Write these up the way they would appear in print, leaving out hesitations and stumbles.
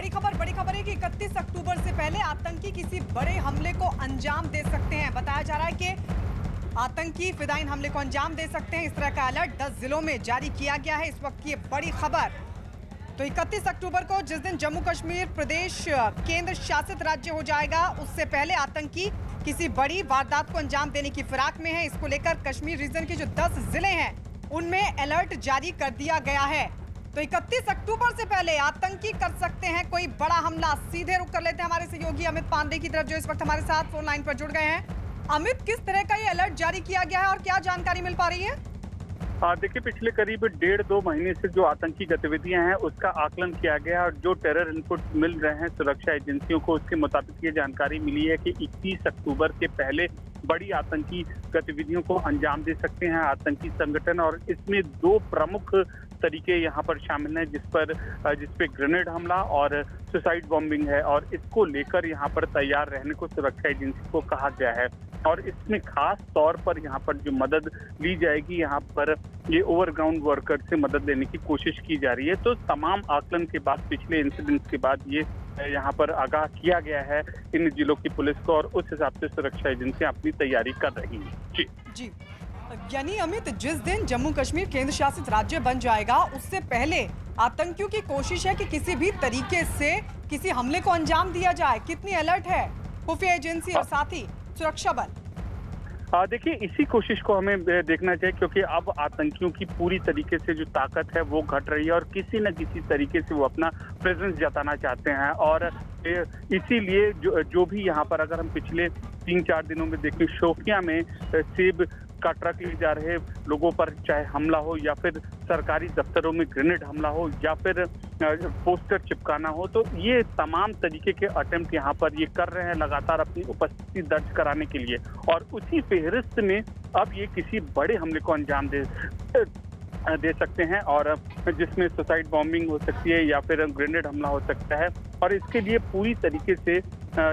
बड़ी खबर है कि 31 अक्टूबर से पहले आतंकी किसी बड़े हमले को अंजाम दे सकते हैं। बताया जा रहा है कि आतंकी फिदाइन हमले को अंजाम दे सकते हैं। इस तरह का अलर्ट 10 जिलों में जारी किया गया है। इस वक्त की ये बड़ी खबर। तो 31 अक्टूबर को जिस दिन जम्मू कश्मीर प्रदेश केंद्र शासित राज्य हो जाएगा, उससे पहले आतंकी किसी बड़ी वारदात को अंजाम देने की फिराक में है। इसको लेकर कश्मीर रीजन के जो 10 जिले हैं उनमें अलर्ट जारी कर दिया गया है। तो 31 अक्टूबर से पहले आतंकी कर सकते हैं कोई बड़ा हमला। सीधे रुक कर लेते हैं हमारे सहयोगी अमित पांडे की तरफ, जो इस वक्त हमारे साथ फोन लाइन पर जुड़ गए हैं। अमित, किस तरह का ये अलर्ट जारी किया गया है और क्या जानकारी मिल पा रही है? देखिए, पिछले करीब 1.5-2 महीने से जो आतंकी गतिविधियां हैं उसका आकलन किया गया है और जो टेरर इनपुट मिल रहे हैं सुरक्षा एजेंसियों को, उसके मुताबिक ये जानकारी मिली है कि 21 अक्टूबर के पहले बड़ी आतंकी गतिविधियों को अंजाम दे सकते हैं आतंकी संगठन। और इसमें 2 प्रमुख तरीके यहाँ पर शामिल हैं, जिसपे ग्रेनेड हमला और सुसाइड बॉम्बिंग है, और इसको लेकर यहाँ पर तैयार रहने को सुरक्षा एजेंसी को कहा गया है। और इसमें खास तौर पर यहाँ पर जो मदद ली जाएगी, यहाँ पर ये ओवरग्राउंड वर्कर से मदद लेने की कोशिश की जा रही है। तो तमाम आकलन के बाद, पिछले इंसिडेंट्स के बाद ये यहाँ पर आगाह किया गया है इन जिलों की पुलिस को, और उस हिसाब से सुरक्षा एजेंसियां अपनी तैयारी कर रही हैं। जी, यानी अमित, जिस दिन जम्मू कश्मीर केंद्र शासित राज्य बन जाएगा उससे पहले आतंकियों की कोशिश है कि किसी भी तरीके से किसी हमले को अंजाम दिया जाए। कितनी अलर्ट है खुफिया एजेंसी और साथ ही सुरक्षा बल? देखिए, इसी कोशिश को हमें देखना चाहिए, क्योंकि अब आतंकियों की पूरी तरीके से जो ताकत है वो घट रही है और किसी न किसी तरीके से वो अपना प्रेजेंस जताना चाहते हैं। और इसीलिए जो भी यहाँ पर, अगर हम पिछले 3-4 दिनों में देखें, शोपियां में सेब का ट्रक ले जा रहे लोगों पर चाहे हमला हो, या फिर सरकारी दफ्तरों में ग्रेनेड हमला हो, या फिर पोस्टर चिपकाना हो, तो ये तमाम तरीके के अटेम्प्ट यहाँ पर ये कर रहे हैं लगातार अपनी उपस्थिति दर्ज कराने के लिए। और उसी फेहरिस्त में अब ये किसी बड़े हमले को अंजाम दे सकते हैं, और जिसमें सुसाइड बॉम्बिंग हो सकती है या फिर ग्रेनेड हमला हो सकता है। और इसके लिए पूरी तरीके से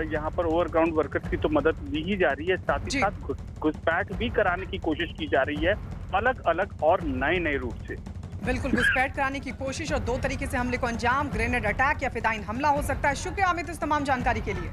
यहाँ पर ओवरग्राउंड वर्कर्स की तो मदद ली ही जा रही है, साथ ही साथ घुसपैठ भी कराने की कोशिश की जा रही है, अलग अलग और नए रूप से। बिल्कुल, घुसपैठ कराने की कोशिश और 2 तरीके से हमले को अंजाम, ग्रेनेड अटैक या फिदाइन हमला हो सकता है। शुक्रिया अमित इस तमाम जानकारी के लिए।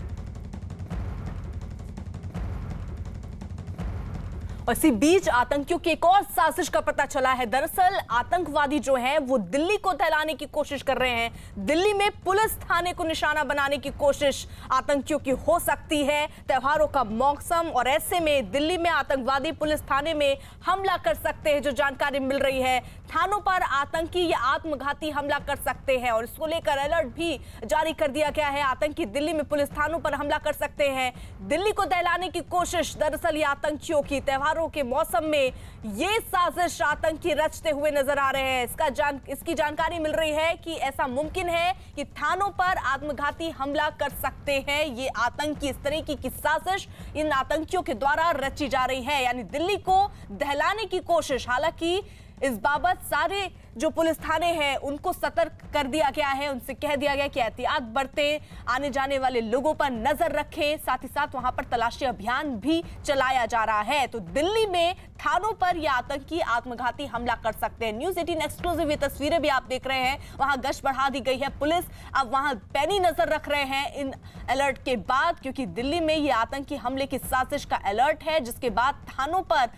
और इसी बीच आतंकियों की एक और साजिश का पता चला है। दरअसल आतंकवादी जो हैं वो दिल्ली को दहलाने की कोशिश कर रहे हैं। दिल्ली में पुलिस थाने को निशाना बनाने की कोशिश आतंकियों की हो सकती है। त्योहारों का मौसम, और ऐसे में दिल्ली में आतंकवादी पुलिस थाने में हमला कर सकते हैं। जो जानकारी मिल रही है, थानों पर आतंकी या आत्मघाती हमला कर सकते हैं, और इसको लेकर अलर्ट भी जारी कर दिया गया है। आतंकी दिल्ली में पुलिस थानों पर हमला कर सकते हैं। दिल्ली को दहलाने की कोशिश दरअसल ये आतंकियों की त्योहारों के मौसम में ये साजिश आतंकी रचते हुए नजर आ रहे हैं। इसकी जानकारी मिल रही है कि ऐसा मुमकिन है कि थानों पर आत्मघाती हमला कर सकते हैं ये आतंकी। इस तरीके की साजिश इन आतंकियों के द्वारा रची जा रही है, यानी दिल्ली को दहलाने की कोशिश। हालांकि इस बाबत सारे जो पुलिस थाने हैं उनको सतर्क कर दिया गया है, उनसे कह दिया गया कि एहतियात बरतें, आने जाने वाले लोगों पर नजर रखें, साथ ही साथ वहां पर तलाशी अभियान भी चलाया जा रहा है। तो दिल्ली में थानों पर यह आतंकी आत्मघाती हमला कर सकते हैं। न्यूज़ 18 एक्सक्लूसिव ये तस्वीरें भी आप देख रहे हैं। वहां गश्त बढ़ा दी गई है पुलिस, अब वहां पैनी नजर रख रहे हैं इन अलर्ट के बाद, क्योंकि दिल्ली में यह आतंकी हमले की साजिश का अलर्ट है, जिसके बाद थानों पर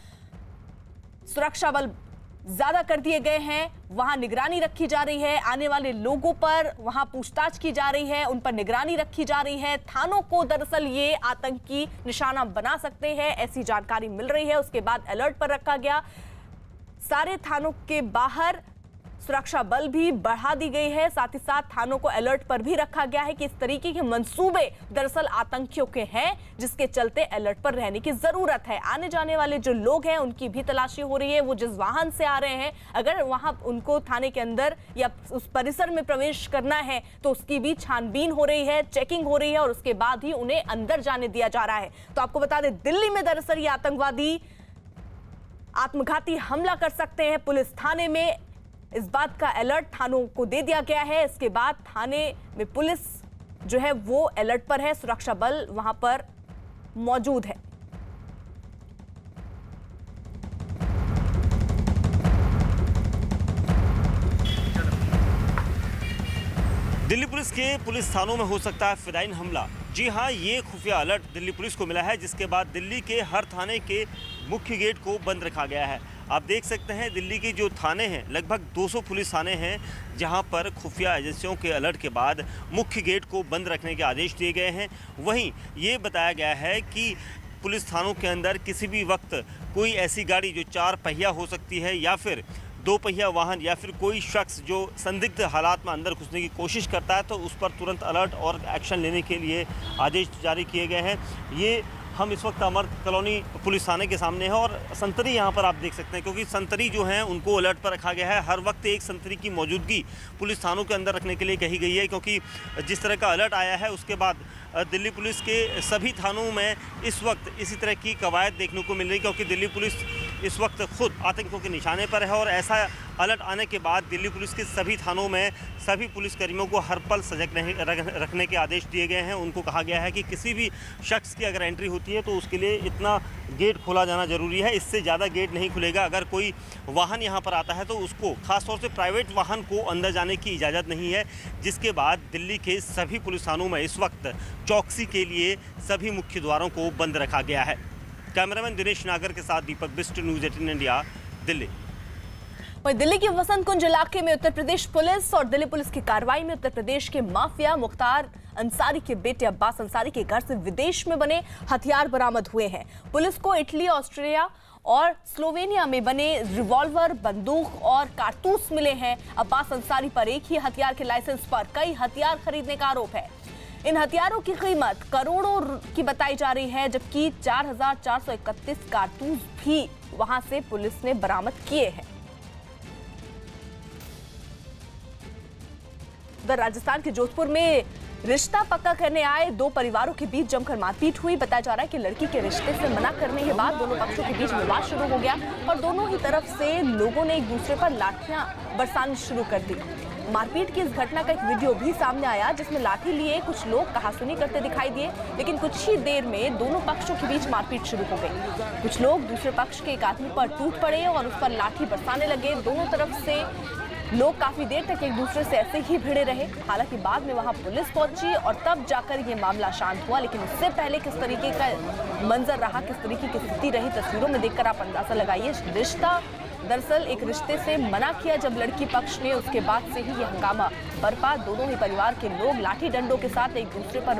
सुरक्षा बल ज्यादा कर दिए गए हैं। वहां निगरानी रखी जा रही है, आने वाले लोगों पर वहां पूछताछ की जा रही है, उन पर निगरानी रखी जा रही है। थानों को दरअसल ये आतंकी निशाना बना सकते हैं, ऐसी जानकारी मिल रही है। उसके बाद अलर्ट पर रखा गया। सारे थानों के बाहर सुरक्षा बल भी बढ़ा दी गई है, साथ ही साथ थानों को अलर्ट पर भी रखा गया है कि इस तरीके के मंसूबे दरअसल आतंकियों के हैं, जिसके चलते अलर्ट पर रहने की जरूरत है। आने जाने वाले जो लोग हैं उनकी भी तलाशी हो रही है। वो जिस वाहन से आ रहे हैं, अगर वहां उनको थाने के अंदर या उस परिसर में प्रवेश करना है तो उसकी भी छानबीन हो रही है, चेकिंग हो रही है, और उसके बाद ही उन्हें अंदर जाने दिया जा रहा है। तो आपको बता दें, दिल्ली में दरअसल ये आतंकवादी आत्मघाती हमला कर सकते हैं पुलिस थाने में। इस बात का अलर्ट थानों को दे दिया गया है। इसके बाद थाने में पुलिस जो है वो अलर्ट पर है, सुरक्षा बल वहां पर मौजूद है। दिल्ली पुलिस के पुलिस थानों में हो सकता है फिदायीन हमला। जी हां, ये खुफिया अलर्ट दिल्ली पुलिस को मिला है, जिसके बाद दिल्ली के हर थाने के मुख्य गेट को बंद रखा गया है। आप देख सकते हैं दिल्ली के जो थाने हैं, लगभग 200 पुलिस थाने हैं, जहां पर खुफिया एजेंसियों के अलर्ट के बाद मुख्य गेट को बंद रखने के आदेश दिए गए हैं। वहीं ये बताया गया है कि पुलिस थानों के अंदर किसी भी वक्त कोई ऐसी गाड़ी जो 4 पहिया हो सकती है या फिर 2 पहिया वाहन या फिर कोई शख्स जो संदिग्ध हालात में अंदर घुसने की कोशिश करता है तो उस पर तुरंत अलर्ट और एक्शन लेने के लिए आदेश जारी किए गए हैं। ये हम इस वक्त अमर कॉलोनी पुलिस थाने के सामने है और संतरी यहाँ पर आप देख सकते हैं, क्योंकि संतरी जो हैं उनको अलर्ट पर रखा गया है। हर वक्त एक संतरी की मौजूदगी पुलिस थानों के अंदर रखने के लिए कही गई है, क्योंकि जिस तरह का अलर्ट आया है उसके बाद दिल्ली पुलिस के सभी थानों में इस वक्त इसी तरह की कवायद देखने को मिल रही है, क्योंकि दिल्ली पुलिस इस वक्त खुद आतंकियों के निशाने पर है। और ऐसा अलर्ट आने के बाद दिल्ली पुलिस के सभी थानों में सभी पुलिसकर्मियों को हर पल सजग रखने के आदेश दिए गए हैं। उनको कहा गया है कि किसी भी शख्स की अगर एंट्री होती है तो उसके लिए इतना गेट खोला जाना ज़रूरी है, इससे ज़्यादा गेट नहीं खुलेगा। अगर कोई वाहन यहाँ पर आता है तो उसको खासतौर से प्राइवेट वाहन को अंदर जाने की इजाज़त नहीं है। जिसके बाद दिल्ली के सभी पुलिस थानों में इस वक्त चौकसी के लिए सभी मुख्य द्वारों को बंद रखा गया है। कैमरामैन दिनेश नागर के साथ दीपक बिस्ट, न्यूज़ 18 इंडिया, दिल्ली। वहीं दिल्ली के वसंत कुंज इलाके में उत्तर प्रदेश पुलिस और दिल्ली पुलिस की कार्रवाई में उत्तर प्रदेश के माफिया मुख्तार अंसारी के बेटे अब्बास अंसारी के घर से विदेश में बने हथियार बरामद हुए हैं। पुलिस को इटली, ऑस्ट्रेलिया और स्लोवेनिया में बने रिवॉल्वर, बंदूक और कारतूस मिले हैं। अब्बास अंसारी पर एक ही हथियार के लाइसेंस पर कई हथियार खरीदने का आरोप है। इन हथियारों की कीमत करोड़ों की बताई जा रही है, जबकि 4,431 कारतूस भी वहां से पुलिस ने बरामद किए हैं। उधर राजस्थान के जोधपुर में रिश्ता पक्का करने आए 2 परिवारों के बीच जमकर मारपीट हुई। बताया जा रहा है कि लड़की के रिश्ते से मना करने के बाद दोनों पक्षों के बीच विवाद शुरू हो गया और दोनों ही तरफ से लोगों ने एक दूसरे पर लाठियां बरसानी शुरू कर दी। मारपीट की इस घटना का एक वीडियो भी सामने आया, जिसमें लाठी लिए कुछ लोग कहासुनी करते दिखाई दिए, लेकिन कुछ ही देर में दोनों पक्षों के बीच मारपीट शुरू हो गई। कुछ लोग दूसरे पक्ष के एक आदमी पर टूट पड़े और उस पर लाठी बरसाने लगे। दोनों तरफ से लोग काफी देर तक एक दूसरे से ऐसे ही भिड़े रहे। हालांकि बाद में वहां पुलिस पहुंची और तब जाकर ये मामला शांत हुआ, लेकिन उससे पहले किस तरीके का मंजर रहा, किस तरीके की स्थिति रही, तस्वीरों में देखकर आप अंदाजा लगाइए। रिश्ता दरअसल एक रिश्ते से मना किया जब लड़की पक्ष ने, उसके बाद से ही ये हंगामा बरपा। दोनों ही परिवार के लोग लाठी डंडों के साथ एक दूसरे पर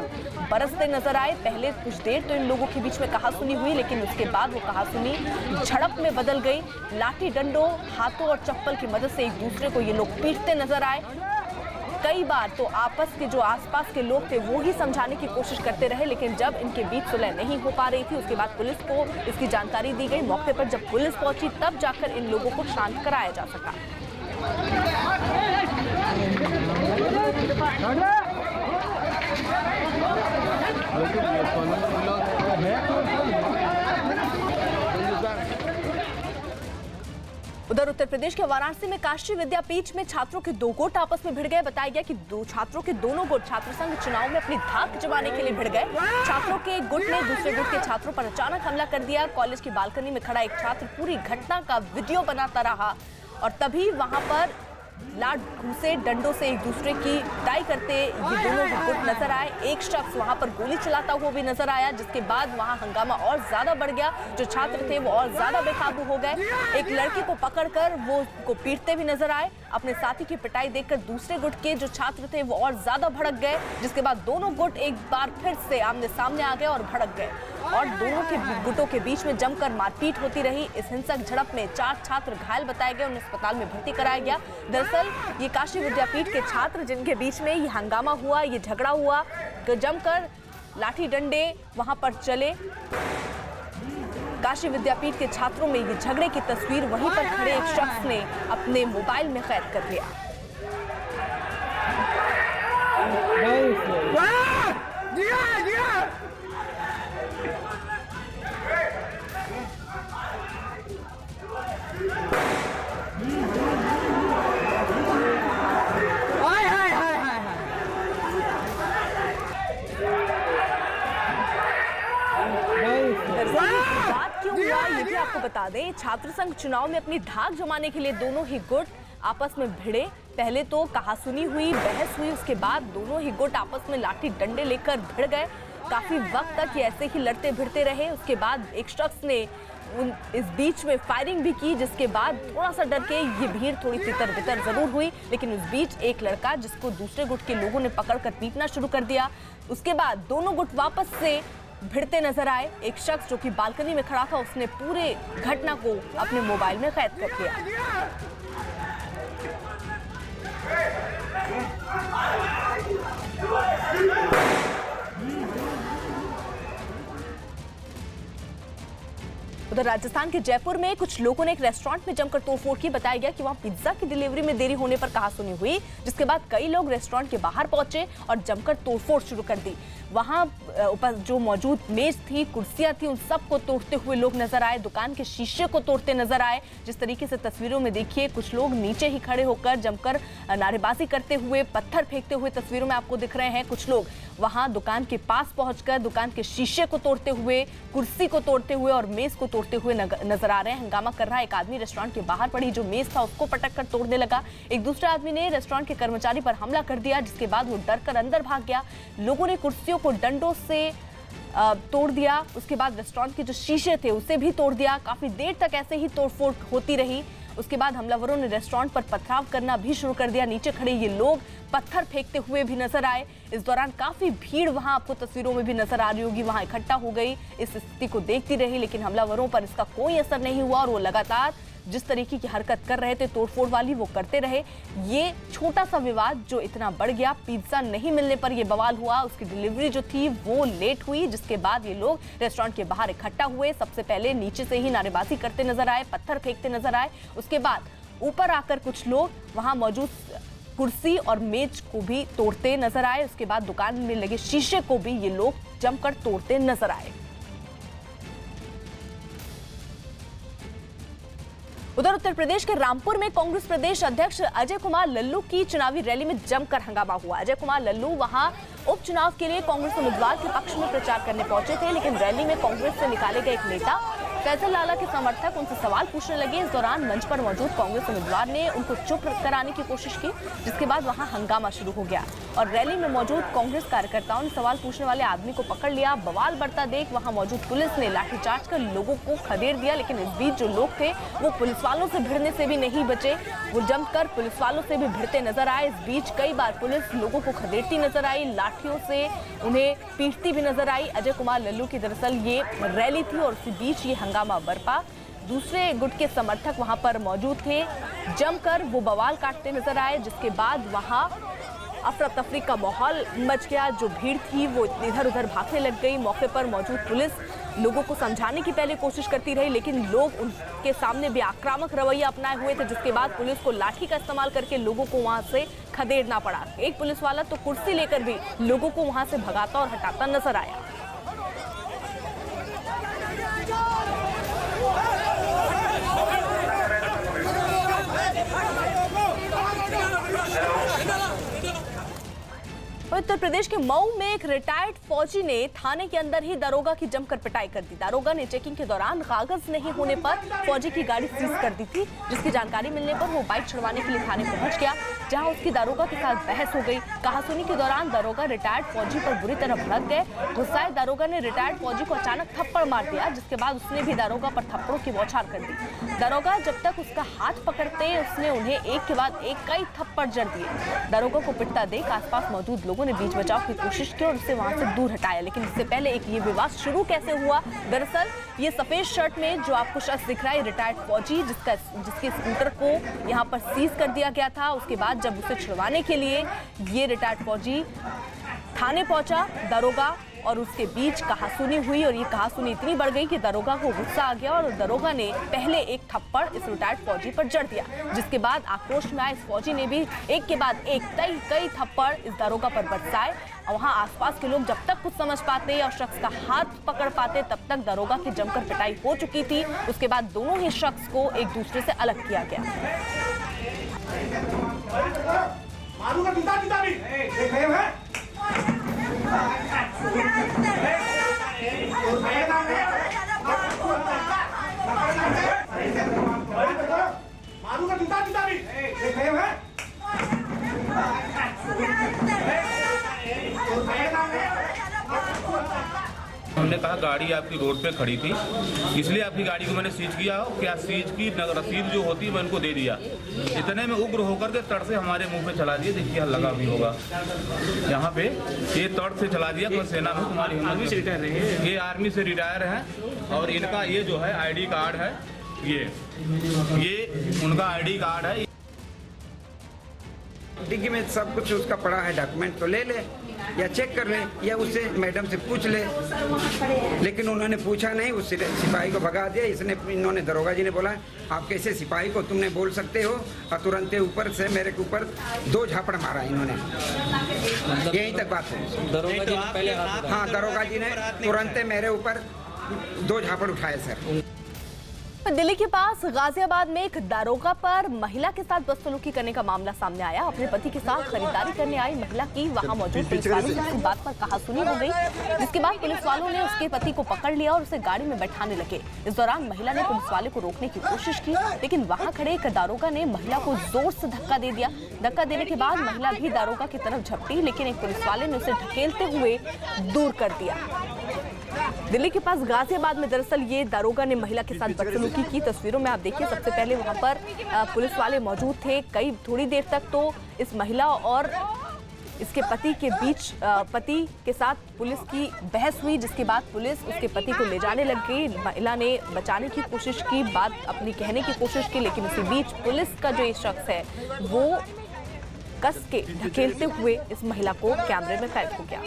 बरसते नजर आए। पहले कुछ देर तो इन लोगों के बीच में कहासुनी हुई, लेकिन उसके बाद वो कहासुनी झड़प में बदल गई। लाठी डंडों, हाथों और चप्पल की मदद से एक दूसरे को ये लोग पीटते नजर आए। कई बार तो आपस के जो आसपास के लोग थे वो ही समझाने की कोशिश करते रहे, लेकिन जब इनके बीच सुलह नहीं हो पा रही थी, उसके बाद पुलिस को इसकी जानकारी दी गई। मौके पर जब पुलिस पहुंची तब जाकर इन लोगों को शांत कराया जा सका। उधर उत्तर प्रदेश के वाराणसी में काशी विद्यापीठ में छात्रों के 2 गुट आपस में भिड़ गए। बताया गया कि 2 छात्रों के दोनों गुट छात्र संघ चुनाव में अपनी धाक जमाने के लिए भिड़ गए। छात्रों के एक गुट ने दूसरे गुट के छात्रों पर अचानक हमला कर दिया। कॉलेज की बालकनी में खड़ा एक छात्र पूरी घटना का वीडियो बनाता रहा और तभी वहां पर लाठ घूंसे डंडों से एक दूसरे की पिटाई करते ये दोनों गुट नजर आए। एक शख्स वहां पर गोली चलाता हुआ भी नजर आया, जिसके बाद वहां हंगामा और ज्यादा बढ़ गया। जो छात्र थे वो और ज्यादा बेकाबू हो गए। एक लड़की को पकड़कर वो को पीटते भी नजर आए। अपने साथी की पिटाई देखकर दूसरे गुट के जो छात्र थे वो और ज्यादा भड़क गए, जिसके बाद दोनों गुट एक बार फिर से आमने सामने आ गए और भड़क गए और दोनों के गुटों के बीच में जमकर मारपीट होती रही। इस हिंसक झड़प में 4 छात्र घायल बताए गए, उन्हें अस्पताल में भर्ती कराया गया। दरअसल ये काशी विद्यापीठ के छात्र जिनके बीच में ये हंगामा हुआ, ये झगड़ा हुआ, जमकर लाठी डंडे वहां पर चले। काशी विद्यापीठ के छात्रों में ये झगड़े की तस्वीर वहीं पर खड़े एक शख्स ने अपने मोबाइल में कैद कर लिया। ये भी आपको बता दें, छात्र संघ चुनाव में अपनी धाक जमाने के लिए दोनों ही गुट आपस में भिड़े, पहले तो कहासुनी हुई, बहस हुई, उसके बाद दोनों ही गुट आपस में लाठी डंडे लेकर भिड़ गए। काफी वक्त तक ये ऐसे ही लड़ते भिड़ते रहे। उसके बाद एक शख्स ने इस बीच में फायरिंग भी की, जिसके बाद थोड़ा सा डर के ये भीड़ थोड़ी तितर बितर जरूर हुई, लेकिन उस बीच एक लड़का जिसको दूसरे गुट के लोगों ने पकड़कर पीटना शुरू कर दिया। उसके बाद दोनों गुट वापस से भिड़ते नजर आए। एक शख्स जो कि बालकनी में खड़ा था, उसने पूरे घटना को अपने मोबाइल में कैद कर लिया। उधर राजस्थान के जयपुर में कुछ लोगों ने एक रेस्टोरेंट में जमकर तोड़फोड़ की। बताया गया कि वहां पिज्जा की डिलीवरी में देरी होने पर कहासुनी हुई, जिसके बाद कई लोग रेस्टोरेंट के बाहर पहुंचे और जमकर तोड़फोड़ शुरू कर दी। वहां ऊपर जो मौजूद मेज थी, कुर्सियां थी, उन सबको तोड़ते हुए लोग नजर आए। दुकान के शीशे को तोड़ते नजर आए। जिस तरीके से तस्वीरों में देखिए, कुछ लोग नीचे ही खड़े होकर जमकर नारेबाजी करते हुए, पत्थर फेंकते हुए तस्वीरों में आपको दिख रहे हैं। कुछ लोग वहां दुकान के पास पहुंचकर दुकान के शीशे को तोड़ते हुए, कुर्सी को तोड़ते हुए और मेज को तोड़ते हुए नजर आ रहे हैं। हंगामा कर रहा एक आदमी रेस्टोरेंट के बाहर पड़ी जो मेज था उसको पटक कर तोड़ने लगा। एक दूसरे आदमी ने रेस्टोरेंट के कर्मचारी पर हमला कर दिया, जिसके बाद वो डर कर अंदर भाग गया। लोगों ने कुर्सियों को डंडों से तोड़ दिया। उसके बाद रेस्टोरेंट के जो शीशे थे उसे भी तोड़ दिया। काफी देर तक ऐसे ही तोड़फोड़ होती रही। उसके बाद हमलावरों ने रेस्टोरेंट पर पथराव करना भी शुरू कर दिया। नीचे खड़े ये लोग पत्थर फेंकते हुए भी नजर आए। इस दौरान काफी भीड़ वहां आपको तस्वीरों में भी नजर आ रही होगी, वहां इकट्ठा हो गई, इस स्थिति को देखती रही। लेकिन हमलावरों पर इसका कोई असर नहीं हुआ और वो लगातार जिस तरीके की हरकत कर रहे थे तोड़फोड़ वाली, वो करते रहे। ये छोटा सा विवाद जो इतना बढ़ गया, पिज्जा नहीं मिलने पर यह बवाल हुआ, उसकी डिलीवरी जो थी वो लेट हुई, जिसके बाद ये लोग रेस्टोरेंट के बाहर इकट्ठा हुए। सबसे पहले नीचे से ही नारेबाजी करते नजर आए, पत्थर फेंकते नजर आए। उसके बाद ऊपर आकर कुछ लोग वहां मौजूद कुर्सी और मेज को भी तोड़ते नजर आए। उसके बाद दुकान में लगे शीशे को भी ये लोग जमकर तोड़ते नजर आए। उधर उत्तर प्रदेश के रामपुर में कांग्रेस प्रदेश अध्यक्ष अजय कुमार लल्लू की चुनावी रैली में जमकर हंगामा हुआ। अजय कुमार लल्लू वहां उपचुनाव के लिए कांग्रेस उम्मीदवार के पक्ष में प्रचार करने पहुंचे थे, लेकिन रैली में कांग्रेस से निकाले गए एक नेता फैजल लाला के समर्थक उनसे सवाल पूछने लगे। इस दौरान मंच पर मौजूद कांग्रेस उम्मीदवार ने उनको चुप कराने की कोशिश की, जिसके बाद वहां हंगामा शुरू हो गया और रैली में मौजूद कांग्रेस कार्यकर्ताओं ने सवाल पूछने वाले आदमी को पकड़ लिया। बवाल बढ़ता देख वहां मौजूद पुलिस ने लाठीचार्ज कर लोगों को खदेड़ दिया, लेकिन इस बीच जो लोग थे वो पुलिस वालों से भिड़ने से भी नहीं बचे। वो जमकर पुलिस वालों से भी भिड़ते नजर आए। इस बीच कई बार पुलिस लोगों को खदेड़ती नजर आई, लाठियों से उन्हें पीटती भी नजर आई। अजय कुमार लल्लू की दरअसल ये रैली थी और उसी बीच ये हंगामा बरपा। दूसरे गुट के समर्थक वहां पर मौजूद थे, जमकर वो बवाल काटते नजर आए, जिसके बाद वहां अफरा तफरी का माहौल मच गया। जो भीड़ थी वो इधर उधर भागने लग गई। मौके पर मौजूद पुलिस लोगों को समझाने की पहले कोशिश करती रही, लेकिन लोग उनके सामने भी आक्रामक रवैया अपनाए हुए थे, जिसके बाद पुलिस को लाठी का इस्तेमाल करके लोगों को वहां से खदेड़ना पड़ा। एक पुलिस वाला तो कुर्सी लेकर भी लोगों को वहां से भगाता और हटाता नजर आया। उत्तर प्रदेश के मऊ में एक रिटायर्ड फौजी ने थाने के अंदर ही दारोगा की जमकर पिटाई कर दी। दारोगा ने चेकिंग के दौरान कागज नहीं होने पर फौजी की गाड़ी सीज कर दी थी, जिसकी जानकारी मिलने पर वो बाइक छुड़वाने के लिए थाने पहुंच गया, जहां उसकी दारोगा के साथ बहस हो गई। कहासुनी के दौरान दारोगा रिटायर्ड फौजी पर बुरी तरह भड़क गए। गुस्साए दारोगा ने रिटायर्ड फौजी को अचानक थप्पड़ मार दिया, जिसके बाद उसने भी दारोगा पर थप्पड़ों की बौछार कर दी। दारोगा जब तक उसका हाथ पकड़ते उसने उन्हें एक के बाद एक कई थप्पड़ जड़ दिए। दारोगा को पिटता देख आसपास मौजूद लोगों ने बीच बचाव की कोशिश की और उसे वहां से दूर हटाया, लेकिन इससे पहले एक ये विवाद शुरू कैसे हुआ। दरअसल ये सफेद शर्ट में जो आपको शख्स दिख रहा है रिटायर्ड फौजी, जिसके स्कूटर को यहाँ पर सीज कर दिया गया था। उसके बाद जब उसे छुड़वाने के लिए ये रिटायर्ड फौजी थाने पहुंचा, दारोगा और उसके बीच कहासुनी हुई और ये कहासुनी इतनी बढ़ गई कि दारोगा को गुस्सा आ गया और दारोगा ने पहले एक थप्पड़ इस रिटायर्ड फौजी पर जड़ दिया, जिसके बाद आक्रोश में आए इस फौजी ने भी एक के बाद एक कई थप्पड़ इस दारोगा पर बरसाए। वहां आसपास के लोग जब तक कुछ समझ पाते और शख्स का हाथ पकड़ पाते तब तक दारोगा की जमकर पिटाई हो चुकी थी। उसके बाद दोनों ही शख्स को एक दूसरे से अलग किया गया। मारूंगा जूता भी मारूंगा जूता भी हमने कहा गाड़ी आपकी रोड पे खड़ी थी, इसलिए आपकी गाड़ी को मैंने सीज किया हो। क्या सीज की रसीद जो होती है मैं उनको दे दिया। इतने में उग्र होकर के तड़ से हमारे मुंह पे चला दिया। देखिए लगा भी होगा यहाँ पे, ये तड़ से चला दिया। तो सेना में तुम्हारी आर्मी से रिटायर है, ये आर्मी से रिटायर है। और इनका ये जो है ID कार्ड है, ये उनका ID कार्ड है। डिग्गी में सब कुछ उसका पड़ा है, डॉक्यूमेंट तो ले ले या चेक कर ले या उससे मैडम से पूछ ले, लेकिन उन्होंने पूछा नहीं। उस सिपाही को भगा दिया। इन्होंने दरोगा जी ने बोला आप कैसे सिपाही को तुमने बोल सकते हो, और तुरंत ऊपर से मेरे के ऊपर 2 झापड़ मारा इन्होंने। यहीं तक बात है। दरोगा जी ने पहले हाँ, दरोगा जी ने तुरंत मेरे ऊपर 2 झापड़ उठाए सर। दिल्ली के पास गाजियाबाद में एक दारोगा पर महिला के साथ बदसलूकी करने का मामला सामने आया। अपने पति के साथ खरीदारी करने आई महिला की वहां मौजूद पुलिस वालों से इस बात पर कहासुनी हो गई, जिसके बाद पुलिस वालों ने उसके पति को पकड़ लिया और उसे गाड़ी में बैठाने लगे। इस दौरान महिला ने पुलिस वाले को रोकने की कोशिश की, लेकिन वहां खड़े एक दारोगा ने महिला को जोर से धक्का दे दिया। धक्का देने के बाद महिला भी दारोगा की तरफ झपटी, लेकिन एक पुलिस वाले ने उसे ढकेलते हुए दूर कर दिया। दिल्ली के पास गाजियाबाद में दरअसल ये दारोगा ने महिला के साथ बदसलूकी की। तस्वीरों में आप देखिए, सबसे पहले वहां पर पुलिस वाले मौजूद थे। थोड़ी देर तक तो इस महिला और इसके पति के बीच पति के साथ पुलिस की बहस हुई, जिसके बाद पुलिस उसके पति को ले जाने लग गई। महिला ने बचाने की कोशिश की, बात अपनी कहने की कोशिश की, लेकिन उसी बीच पुलिस का जो ये शख्स है वो कस के ढकेलते हुए इस महिला को कैमरे में कैद हो गया।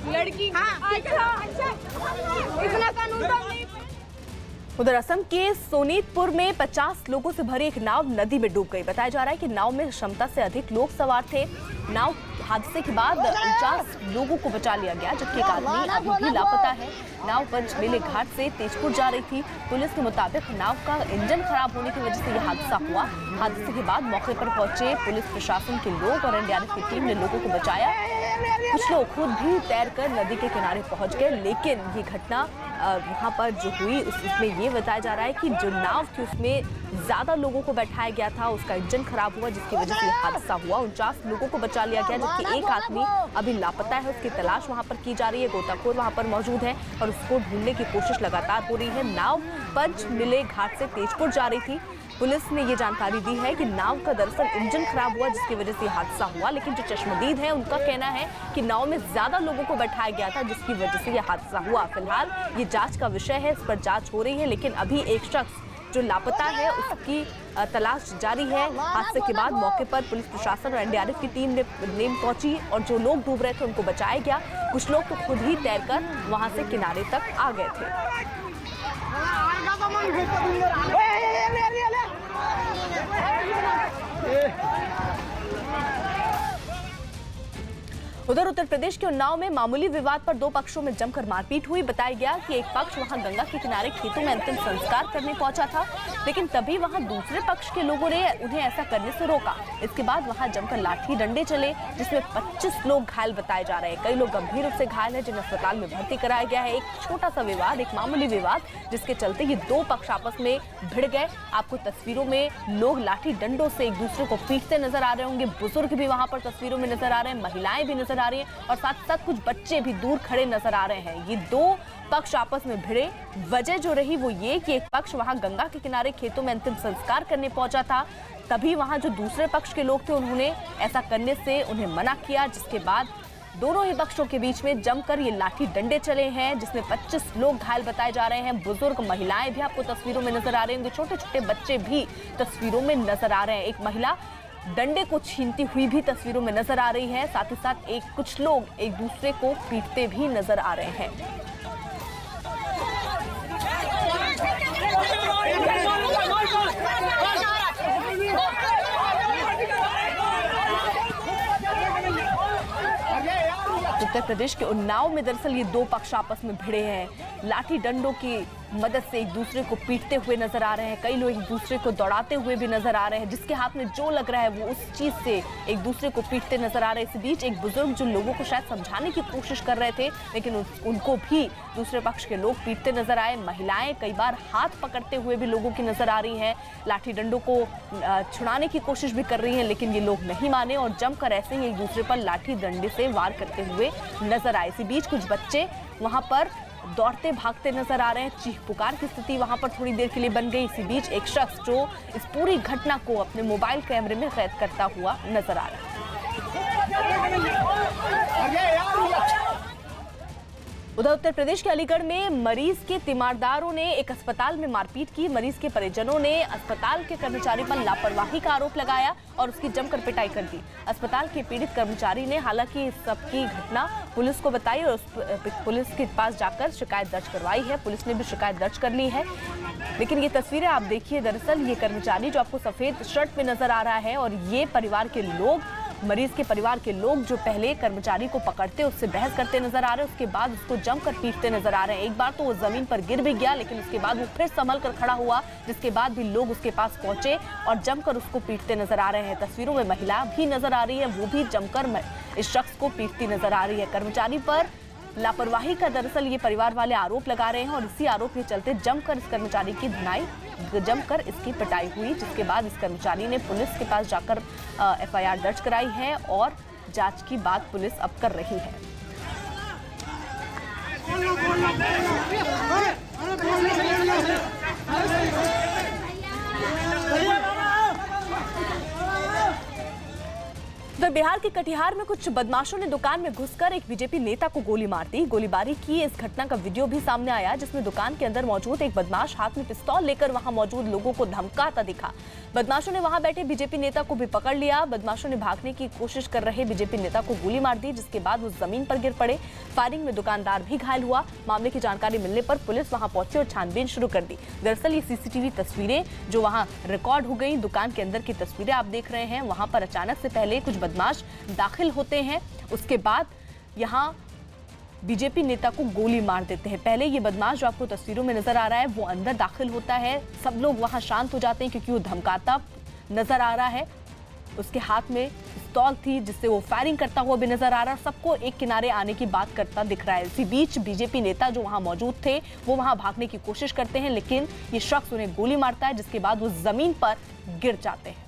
लड़की इतना कानून नहीं। उधर असम के सोनीतपुर में 50 लोगों से भरी एक नाव नदी में डूब गई। बताया जा रहा है कि नाव में क्षमता से अधिक लोग सवार थे। नाव हादसे के बाद 49 लोगों को बचा लिया गया, जबकि एक आदमी अभी भी लापता है। नाव पंचमेले घाट से तेजपुर जा रही थी। पुलिस के मुताबिक नाव का इंजन खराब होने की वजह से यह हादसा हुआ। हादसे के बाद मौके पर पहुंचे पुलिस प्रशासन के लोग और एनडीआरएफ की टीम ने लोगों को बचाया। कुछ लोग खुद भी तैरकर नदी के किनारे पहुंच गए, लेकिन ये घटना वहाँ पर जो हुई उसमें ये बताया जा रहा है कि जो नाव थी उसमें ज़्यादा लोगों को बैठाया गया था, उसका इंजन खराब हुआ, जिसकी वजह से ये हादसा हुआ। 49 लोगों को बचा लिया गया, जबकि एक आदमी अभी लापता है। उसकी तलाश वहाँ पर की जा रही है। गोताखोर वहाँ पर मौजूद है और उसको ढूंढने की कोशिश लगातार हो रही है। नाव पंचमिले घाट से तेजपुर जा रही थी। पुलिस ने ये जानकारी दी है कि नाव का दरअसल इंजन खराब हुआ, जिसकी वजह से हादसा हुआ, लेकिन जो चश्मदीद है उनका कहना है कि नाव में ज्यादा लोगों को बैठाया गया था, जिसकी वजह से यह हादसा हुआ। फिलहाल ये जांच का विषय है, इस पर जांच हो रही है, लेकिन अभी एक शख्स जो लापता है उसकी तलाश जारी है। हादसे के बाद मौके पर पुलिस प्रशासन और एनडीआरएफ की टीम ने पहुंची और जो लोग डूब रहे थे उनको बचाया गया। कुछ लोग तो खुद ही तैरकर वहां से किनारे तक आ गए थे। उधर उत्तर प्रदेश के उन्नाव में मामूली विवाद पर 2 पक्षों में जमकर मारपीट हुई। बताया गया कि एक पक्ष वहां गंगा के किनारे खेतों में अंतिम संस्कार करने पहुंचा था, लेकिन तभी वहां दूसरे पक्ष के लोगों ने उन्हें ऐसा करने से रोका। इसके बाद वहां जमकर लाठी डंडे चले, जिसमें 25 लोग घायल बताए जा रहे हैं। कई लोग गंभीर रूप से घायल हैं, जिन्हें अस्पताल में भर्ती कराया गया है। एक छोटा सा विवाद, एक मामूली विवाद, जिसके चलते ये 2 पक्ष आपस में भिड़ गए। आपको तस्वीरों में लोग लाठी डंडों से एक दूसरे को पीटते नजर आ रहे होंगे। बुजुर्ग भी वहां पर तस्वीरों में नजर आ रहे हैं, महिलाएं भी नजर आ रही हैं और साथ साथ कुछ बच्चे भी दूर खड़े नजर आ रहे हैं। ये 2 पक्ष आपस में भिड़े। वजह जो रही वो ये कि एक पक्ष वहां गंगा के किनारे खेतों में अंतिम संस्कार करने पहुंचा था, तभी वहां जो दूसरे पक्ष के लोग थे उन्होंने ऐसा करने से उन्हें मना किया, जिसके बाद दोनों ही पक्षों के बीच में जमकर ये लाठी डंडे चले हैं, जिसमें 25 लोग घायल बताए जा रहे हैं। बुजुर्ग, महिलाएं भी आपको तस्वीरों में नजर आ रहे होंगे, छोटे छोटे बच्चे भी तस्वीरों में नजर आ रहे हैं। एक महिला डंडे को छीनती हुई भी तस्वीरों में नजर आ रही है। साथ ही साथ कुछ लोग एक दूसरे को पीटते भी नजर आ रहे हैं। उत्तर प्रदेश के उन्नाव में दरअसल ये 2 पक्ष आपस में भिड़े हैं। लाठी डंडों की मदद से एक दूसरे को पीटते हुए नजर आ रहे हैं। कई लोग एक दूसरे को दौड़ाते हुए भी नजर आ रहे हैं। जिसके हाथ में जो लग रहा है वो उस चीज से एक दूसरे को पीटते नजर आ रहे हैं। इस बीच एक बुजुर्ग जो लोगों को शायद समझाने की कोशिश कर रहे थे, लेकिन उनको भी दूसरे पक्ष के लोग पीटते नजर आए। महिलाएं कई बार हाथ पकड़ते हुए भी लोगों की नजर आ रही हैं। लाठी डंडों को छुड़ाने की कोशिश भी कर रही हैं, लेकिन ये लोग नहीं माने और जमकर ऐसे ही एक दूसरे पर लाठी डंडे से वार करते हुए नजर आए। इसी बीच कुछ बच्चे वहां पर दौड़ते भागते नजर आ रहे हैं। चीख पुकार की स्थिति वहां पर थोड़ी देर के लिए बन गई। इसी बीच एक शख्स जो इस पूरी घटना को अपने मोबाइल कैमरे में कैद करता हुआ नजर आ रहा है। उधर उत्तर प्रदेश के अलीगढ़ में मरीज के तीमारदारों ने एक अस्पताल में मारपीट की। मरीज के परिजनों ने अस्पताल के कर्मचारी पर लापरवाही का आरोप लगाया और उसकी जमकर पिटाई कर दी। अस्पताल के पीड़ित कर्मचारी ने हालांकि इस सबकी घटना पुलिस को बताई और पुलिस के पास जाकर शिकायत दर्ज करवाई है। पुलिस ने भी शिकायत दर्ज कर ली है। लेकिन ये तस्वीरें आप देखिए, दरअसल ये कर्मचारी जो आपको सफेद शर्ट में नजर आ रहा है और ये परिवार के लोग, मरीज के परिवार के लोग जो पहले कर्मचारी को पकड़ते उससे बहस करते नजर आ रहे हैं, उसके बाद उसको जमकर पीटते नजर आ रहे हैं। एक बार तो वो जमीन पर गिर भी गया, लेकिन उसके बाद वो फिर संभल कर खड़ा हुआ, जिसके बाद भी लोग उसके पास पहुंचे और जमकर उसको पीटते नजर आ रहे हैं। तस्वीरों में महिला भी नजर आ रही है, वो भी जमकर इस शख्स को पीटती नजर आ रही है। कर्मचारी पर लापरवाही का दरअसल ये परिवार वाले आरोप लगा रहे हैं और इसी आरोप के चलते जमकर इस कर्मचारी की धुनाई, जमकर इसकी पिटाई हुई, जिसके बाद इस कर्मचारी ने पुलिस के पास जाकर एफआईआर दर्ज कराई है और जांच की बात पुलिस अब कर रही है। उधर बिहार के कटिहार में कुछ बदमाशों ने दुकान में घुसकर एक बीजेपी नेता को गोली मार दी। गोलीबारी की इस घटना का वीडियो भी सामने आया, जिसमें दुकान के अंदर मौजूद एक बदमाश हाथ में पिस्तौल लेकर वहां मौजूद लोगों को धमकाता दिखा। बदमाशों ने वहां बैठे बीजेपी नेता को भी पकड़ लिया। बदमाशों ने भागने की कोशिश कर रहे बीजेपी नेता को गोली मार दी, जिसके बाद वो जमीन पर गिर पड़े। फायरिंग में दुकानदार भी घायल हुआ। मामले की जानकारी मिलने पर पुलिस वहां पहुंची और छानबीन शुरू कर दी। दरअसल ये सीसीटीवी तस्वीरें जो वहां रिकॉर्ड हो गई, दुकान के अंदर की तस्वीरें आप देख रहे हैं। वहां पर अचानक से पहले कुछ बदमाश दाखिल होते हैं, उसके बाद यहाँ बीजेपी नेता को गोली मार देते हैं। पहले ये बदमाश जो आपको तस्वीरों में नजर आ रहा है वो अंदर दाखिल होता है। सब लोग वहां शांत हो जाते हैं क्योंकि वो धमकाता नजर आ रहा है। उसके हाथ में पिस्तौल थी जिससे वो फायरिंग करता हुआ भी नजर आ रहा है। सबको एक किनारे आने की बात करता दिख रहा है। इसी बीच बीजेपी नेता जो वहां मौजूद थे वो वहां भागने की कोशिश करते हैं, लेकिन ये शख्स उन्हें गोली मारता है, जिसके बाद वो जमीन पर गिर जाते हैं।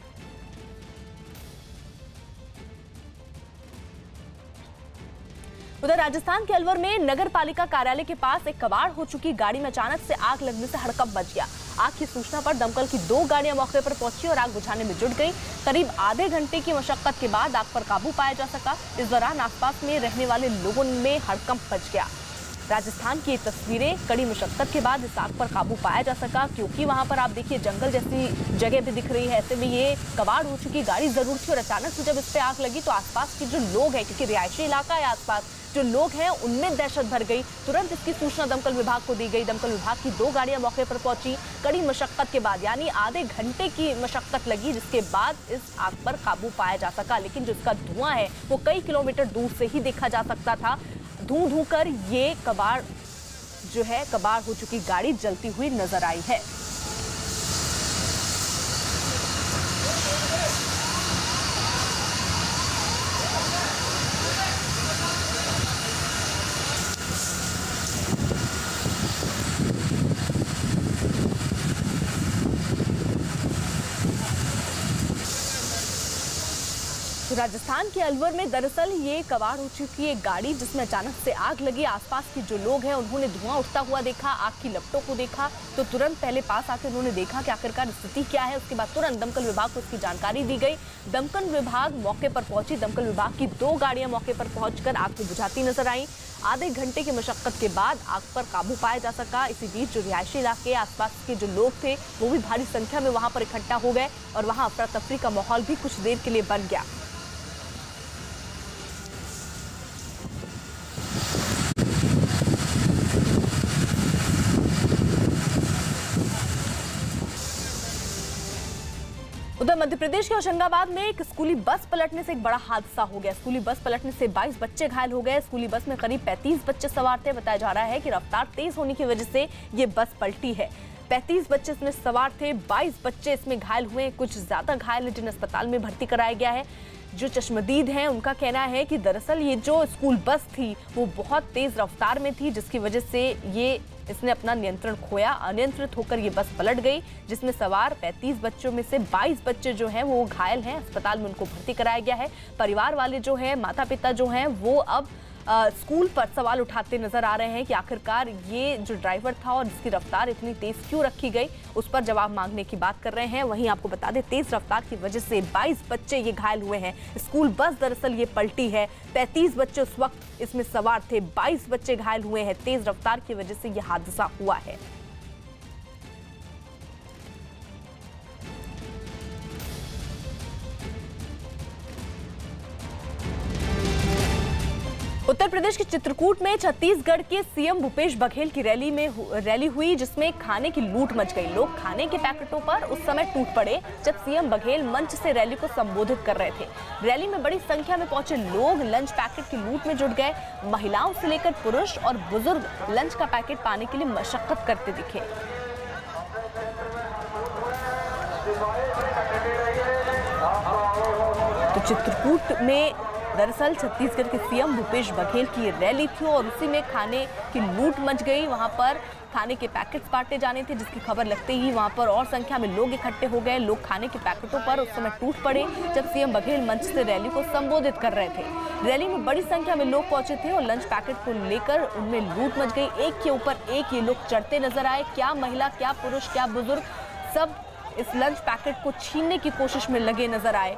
उधर राजस्थान के अलवर में नगर पालिका कार्यालय के पास एक कबाड़ हो चुकी गाड़ी में अचानक से आग लगने से हड़कंप मच गया। आग की सूचना पर दमकल की 2 गाड़ियां मौके पर पहुंची और आग बुझाने में जुट गई। करीब आधे घंटे की मशक्कत के बाद आग पर काबू पाया जा सका। इस दौरान आसपास में रहने वाले लोगों में हड़कंप मच गया। राजस्थान की ये तस्वीरें, कड़ी मुशक्कत के बाद इस आग पर काबू पाया जा सका, क्योंकि वहां पर आप देखिए जंगल जैसी जगह भी दिख रही है। ऐसे में ये कबाड़ हो चुकी गाड़ी जरूर थी और अचानक से जब इस पे आग लगी तो आसपास के जो लोग हैं, क्योंकि रिहायशी इलाका है आसपास, जो लोग हैं उनमें दहशत भर गई। तुरंत इसकी सूचना दमकल विभाग को दी गई। दमकल विभाग की 2 गाड़ियां मौके पर पहुंची। कड़ी मशक्कत के बाद, यानी आधे घंटे की मशक्कत लगी, जिसके बाद इस आग पर काबू पाया जा सका। लेकिन जो इसका धुआं है वो कई किलोमीटर दूर से ही देखा जा सकता था। धू कर ये कबाड़ जो है, कबाड़ हो चुकी गाड़ी जलती हुई नजर आई है। राजस्थान के अलवर में दरअसल ये कबाड़ हो चुकी है गाड़ी, जिसमें अचानक से आग लगी। आसपास के जो लोग हैं उन्होंने धुआं उठता हुआ देखा, आग की लपटों को देखा, तो तुरंत पहले पास आकर उन्होंने देखा कि आखिरकार स्थिति क्या है। उसके बाद तुरंत दमकल विभाग को इसकी जानकारी दी गई। दमकल विभाग मौके पर पहुंची। दमकल विभाग की 2 गाड़ियां मौके पर पहुंचकर आग को बुझाती नजर आई। आधे घंटे की मशक्कत के बाद आग पर काबू पाया जा सका। इसी बीच जो रिहायशी इलाके, आसपास के जो लोग थे वो भी भारी संख्या में वहां पर इकट्ठा हो गए और वहां अफरा तफरी का माहौल भी कुछ देर के लिए बन गया। उधर मध्य प्रदेश के होशंगाबाद में एक स्कूली बस पलटने से एक बड़ा हादसा हो गया। स्कूली बस पलटने से 22 बच्चे घायल हो गए। स्कूली बस में करीब 35 बच्चे सवार थे। बताया जा रहा है कि रफ्तार तेज होने की वजह से ये बस पलटी है। 35 बच्चे इसमें सवार थे, 22 बच्चे इसमें घायल हुए। कुछ ज्यादा घायल है, जिन्हें अस्पताल में भर्ती कराया गया है। जो चश्मदीद हैं उनका कहना है कि दरअसल ये जो स्कूल बस थी वो बहुत तेज रफ्तार में थी, जिसकी वजह से इसने अपना नियंत्रण खोया। अनियंत्रित होकर ये बस पलट गई, जिसमें सवार 35 बच्चों में से 22 बच्चे जो हैं वो घायल हैं। अस्पताल में उनको भर्ती कराया गया है। परिवार वाले जो हैं, माता पिता जो हैं, वो अब स्कूल पर सवाल उठाते नजर आ रहे हैं कि आखिरकार ये जो ड्राइवर था और इसकी रफ्तार इतनी तेज क्यों रखी गई, उस पर जवाब मांगने की बात कर रहे हैं। वहीं आपको बता दें, तेज रफ्तार की वजह से 22 बच्चे ये घायल हुए हैं। स्कूल बस दरअसल ये पलटी है। 35 बच्चे उस वक्त इसमें सवार थे, 22 बच्चे घायल हुए हैं। तेज रफ्तार की वजह से यह हादसा हुआ है। उत्तर प्रदेश के चित्रकूट में छत्तीसगढ़ के सीएम भूपेश बघेल की रैली हुई, जिसमें खाने की लूट मच गई। लोग खाने के पैकेटों पर उस समय टूट पड़े जब सीएम बघेल मंच से रैली को संबोधित कर रहे थे। रैली में बड़ी संख्या में पहुंचे लोग लंच पैकेट की लूट में जुट गए। महिलाओं से लेकर पुरुष और बुजुर्ग लंच का पैकेट पाने के लिए मशक्कत करते दिखे। तो चित्रकूट में दरअसल छत्तीसगढ़ के सीएम भूपेश बघेल की रैली थी और उसी में खाने की लूट मच गई। वहां पर खाने के पैकेट्स बांटे जाने थे, जिसकी खबर लगते ही वहां पर और संख्या में लोग इकट्ठे हो गए। लोग खाने के पैकेटों पर उस समय टूट पड़े जब सीएम बघेल मंच से रैली को संबोधित कर रहे थे। रैली में बड़ी संख्या में लोग पहुंचे थे और लंच पैकेट को लेकर उनमें लूट मच गई। एक के ऊपर एक ये लोग चढ़ते नजर आए। क्या महिला, क्या पुरुष, क्या बुजुर्ग, सब इस लंच पैकेट को छीनने की कोशिश में लगे नजर आए।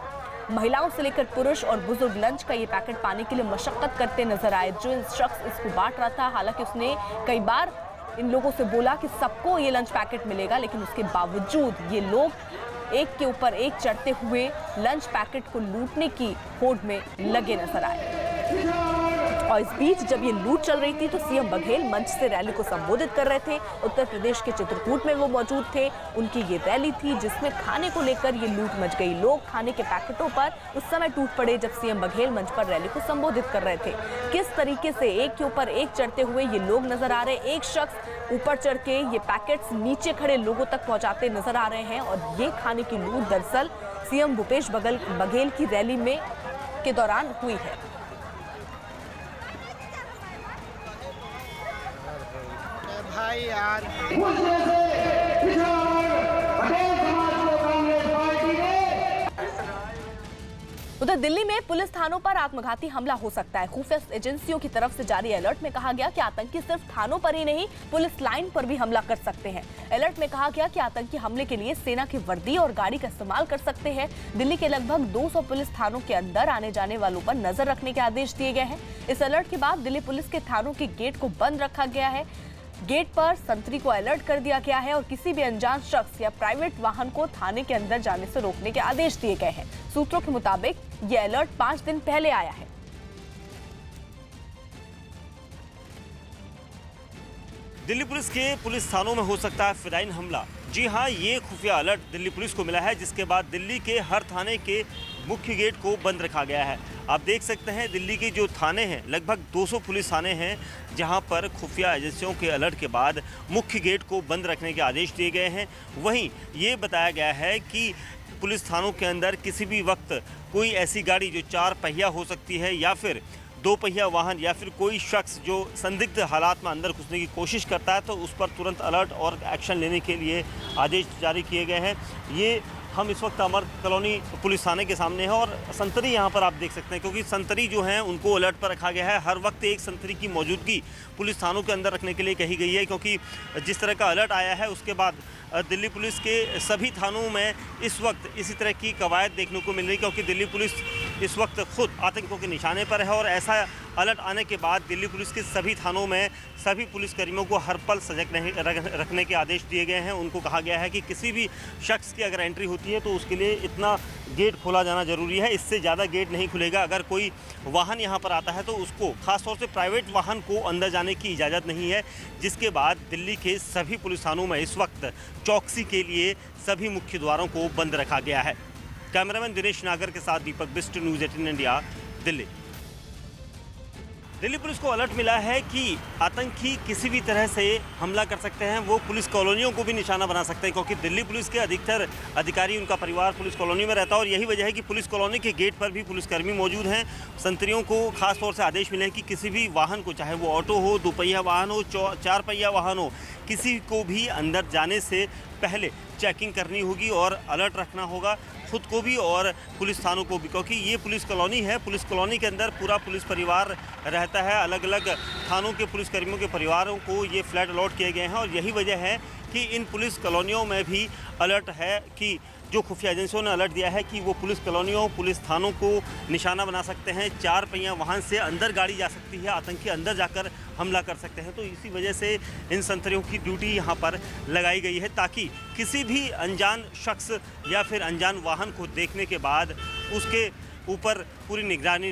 महिलाओं से लेकर पुरुष और बुजुर्ग लंच का ये पैकेट पाने के लिए मशक्कत करते नजर आए। जो शख्स इसको बांट रहा था, हालांकि उसने कई बार इन लोगों से बोला कि सबको ये लंच पैकेट मिलेगा, लेकिन उसके बावजूद ये लोग एक के ऊपर एक चढ़ते हुए लंच पैकेट को लूटने की होड़ में लगे नजर आए। और इस बीच जब ये लूट चल रही थी तो सीएम बघेल मंच से रैली को संबोधित कर रहे थे। उत्तर प्रदेश के चित्रकूट में वो मौजूद थे। उनकी ये रैली थी जिसमें खाने को लेकर ये लूट मच गई। लोग खाने के पैकेटों पर उस समय टूट पड़े जब सीएम बघेल मंच पर रैली को संबोधित कर रहे थे। किस तरीके से एक के ऊपर एक चढ़ते हुए ये लोग नजर आ रहे। एक शख्स ऊपर चढ़ के ये पैकेट्स नीचे खड़े लोगों तक पहुंचाते नजर आ रहे हैं। और ये खाने की लूट दरअसल सीएम भूपेश बघेल की रैली में के दौरान हुई है। भाई यार उधर दिल्ली में पुलिस थानों पर आत्मघाती हमला हो सकता है। खुफिया एजेंसियों की तरफ से जारी अलर्ट में कहा गया कि आतंकी सिर्फ थानों पर ही नहीं, पुलिस लाइन पर भी हमला कर सकते हैं। अलर्ट में कहा गया कि आतंकी हमले के लिए सेना की वर्दी और गाड़ी का इस्तेमाल कर सकते हैं। दिल्ली के लगभग 200 पुलिस थानों के अंदर आने जाने वालों पर नजर रखने के आदेश दिए गए हैं। इस अलर्ट के बाद दिल्ली पुलिस के थानों के गेट को बंद रखा गया है। गेट पर संतरी को अलर्ट कर दिया गया है और किसी भी अनजान शख्स या प्राइवेट वाहन को थाने के अंदर जाने से रोकने के आदेश दिए गए हैं। सूत्रों के मुताबिक ये अलर्ट 5 दिन पहले आया है। दिल्ली पुलिस के पुलिस थानों में हो सकता है फिदाइन हमला। जी हां, ये खुफिया अलर्ट दिल्ली पुलिस को मिला है, जिसके बाद दिल्ली के हर थाने के मुख्य गेट को बंद रखा गया है। आप देख सकते हैं दिल्ली के जो थाने हैं, लगभग 200 पुलिस थाने हैं, जहां पर खुफिया एजेंसियों के अलर्ट के बाद मुख्य गेट को बंद रखने के आदेश दिए गए हैं। वहीं ये बताया गया है कि पुलिस थानों के अंदर किसी भी वक्त कोई ऐसी गाड़ी जो 4 पहिया हो सकती है या फिर 2 पहिया वाहन या फिर कोई शख्स जो संदिग्ध हालात में अंदर घुसने की कोशिश करता है तो उस पर तुरंत अलर्ट और एक्शन लेने के लिए आदेश जारी किए गए हैं। ये हम इस वक्त अमर कॉलोनी पुलिस थाने के सामने है और संतरी यहाँ पर आप देख सकते हैं, क्योंकि संतरी जो हैं उनको अलर्ट पर रखा गया है। हर वक्त एक संतरी की मौजूदगी पुलिस थानों के अंदर रखने के लिए कही गई है, क्योंकि जिस तरह का अलर्ट आया है उसके बाद दिल्ली पुलिस के सभी थानों में इस वक्त इसी तरह की कवायद देखने को मिल रही, क्योंकि दिल्ली पुलिस इस वक्त खुद आतंकियों के निशाने पर है। और ऐसा अलर्ट आने के बाद दिल्ली पुलिस के सभी थानों में सभी पुलिसकर्मियों को हर पल सजग रखने के आदेश दिए गए हैं। उनको कहा गया है कि किसी भी शख्स की अगर एंट्री होती है तो उसके लिए इतना गेट खोला जाना जरूरी है, इससे ज़्यादा गेट नहीं खुलेगा। अगर कोई वाहन यहाँ पर आता है तो उसको, खासतौर से प्राइवेट वाहन को अंदर जाने की इजाज़त नहीं है। जिसके बाद दिल्ली के सभी पुलिस थानों में इस वक्त चौकसी के लिए सभी मुख्य द्वारों को बंद रखा गया है। कैमरामैन दिनेश नागर के साथ Deepak Bisht, news 18 India, Delhi. Delhi police को अलर्ट मिला है कि आतंकी किसी भी तरह से हमला कर सकते हैं, वो पुलिस कॉलोनियों को भी निशाना बना सकते हैं, क्योंकि दिल्ली पुलिस के अधिकतर अधिकारी, उनका परिवार पुलिस कॉलोनी में रहता है और यही वजह है कि पुलिस कॉलोनी के गेट पर भी पुलिसकर्मी मौजूद हैं। संतरियों को खास तौर से आदेश मिले हैं कि किसी भी वाहन को, चाहे वो ऑटो हो, दोपहिया वाहन हो, चार पहिया वाहन हो, किसी को भी अंदर जाने से पहले चेकिंग करनी होगी और अलर्ट रखना होगा खुद को भी और पुलिस थानों को भी, क्योंकि ये पुलिस कॉलोनी है। पुलिस कॉलोनी के अंदर पूरा पुलिस परिवार रहता है। अलग अलग थानों के पुलिसकर्मियों के परिवारों को ये फ्लैट अलॉट किए गए हैं और यही वजह है कि इन पुलिस कॉलोनियों में भी अलर्ट है कि जो खुफिया एजेंसियों ने अलर्ट दिया है कि वो पुलिस कॉलोनियों, पुलिस थानों को निशाना बना सकते हैं। चार पहिया वाहन से अंदर गाड़ी जा सकती है, आतंकी अंदर जाकर हमला कर सकते हैं। तो इसी वजह से इन संतरियों की ड्यूटी यहाँ पर लगाई गई है, ताकि किसी भी अनजान शख्स या फिर अनजान वाहन को देखने के बाद उसके ऊपर पूरी निगरानी